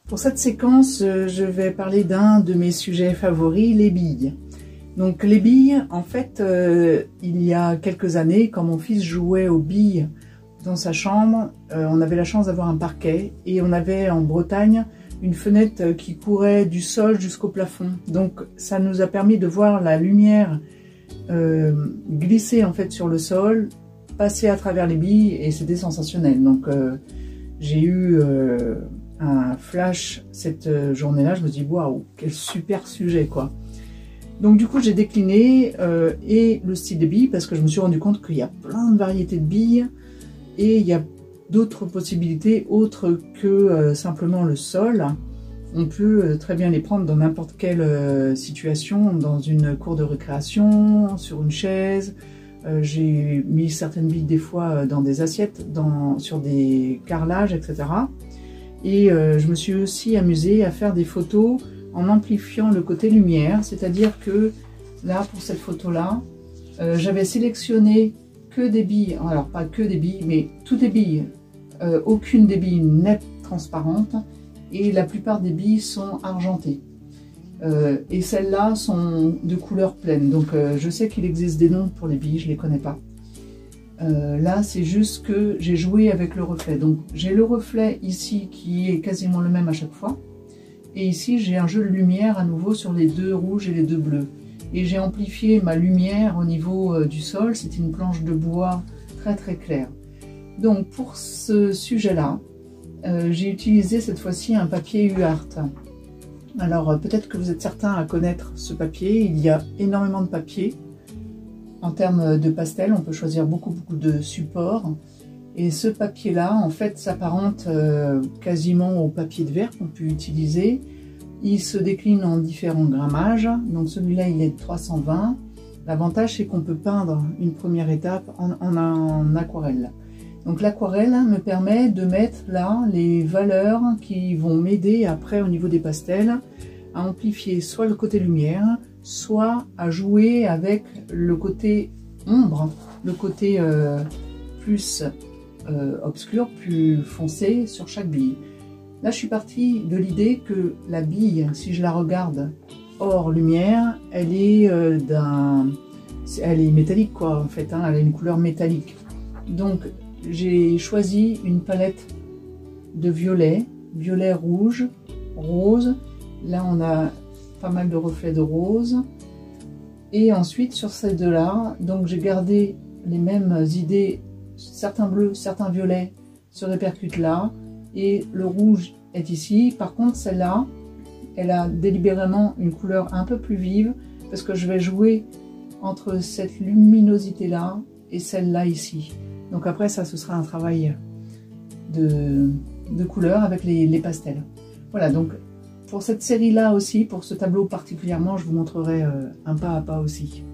Pour cette séquence, je vais parler d'un de mes sujets favoris, les billes. Donc les billes, en fait, il y a quelques années, quand mon fils jouait aux billes dans sa chambre, on avait la chance d'avoir un parquet et on avait en Bretagne une fenêtre qui courait du sol jusqu'au plafond. Donc ça nous a permis de voir la lumière glisser en fait sur le sol, passer à travers les billes et c'était sensationnel. Donc j'ai eu un flash cette journée-là, je me dis waouh, quel super sujet quoi. Donc du coup j'ai décliné et le style de billes parce que je me suis rendu compte qu'il y a plein de variétés de billes et il y a d'autres possibilités autres que simplement le sol. On peut très bien les prendre dans n'importe quelle situation, dans une cour de récréation, sur une chaise. J'ai mis certaines billes des fois dans des assiettes, sur des carrelages, etc. Et je me suis aussi amusée à faire des photos en amplifiant le côté lumière, c'est-à-dire que là, pour cette photo-là, j'avais sélectionné que des billes, alors pas que des billes, mais toutes des billes, aucune des billes n'est transparente, et la plupart des billes sont argentées. Et celles-là sont de couleur pleine, donc je sais qu'il existe des noms pour les billes, je ne les connais pas. Là, c'est juste que j'ai joué avec le reflet. Donc, j'ai le reflet ici qui est quasiment le même à chaque fois. Et ici, j'ai un jeu de lumière à nouveau sur les deux rouges et les deux bleus. Et j'ai amplifié ma lumière au niveau du sol. C'est une planche de bois très très claire. Donc, pour ce sujet-là, j'ai utilisé cette fois-ci un papier UART. Alors, peut-être que vous êtes certains à connaître ce papier. Il y a énormément de papier. En termes de pastel, on peut choisir beaucoup de supports. Et ce papier-là, en fait, s'apparente quasiment au papier de verre qu'on peut utiliser. Il se décline en différents grammages. Donc celui-là, il est de 320. L'avantage, c'est qu'on peut peindre une première étape en aquarelle. Donc l'aquarelle me permet de mettre là les valeurs qui vont m'aider après au niveau des pastels à amplifier soit le côté lumière, soit à jouer avec le côté ombre, le côté plus obscur, plus foncé sur chaque bille. Là, je suis partie de l'idée que la bille, si je la regarde hors lumière, elle est métallique quoi, en fait, hein, elle a une couleur métallique. Donc, j'ai choisi une palette de violet, violet rouge, rose. Là, on a pas mal de reflets de rose. Et ensuite, sur ces deux-là, donc j'ai gardé les mêmes idées. Certains bleus, certains violets se répercutent là. Et le rouge est ici. Par contre, celle-là, elle a délibérément une couleur un peu plus vive parce que je vais jouer entre cette luminosité-là et celle-là ici. Donc après, ça, ce sera un travail de couleur avec les pastels. Voilà, donc pour cette série-là aussi, pour ce tableau particulièrement, je vous montrerai un pas à pas aussi.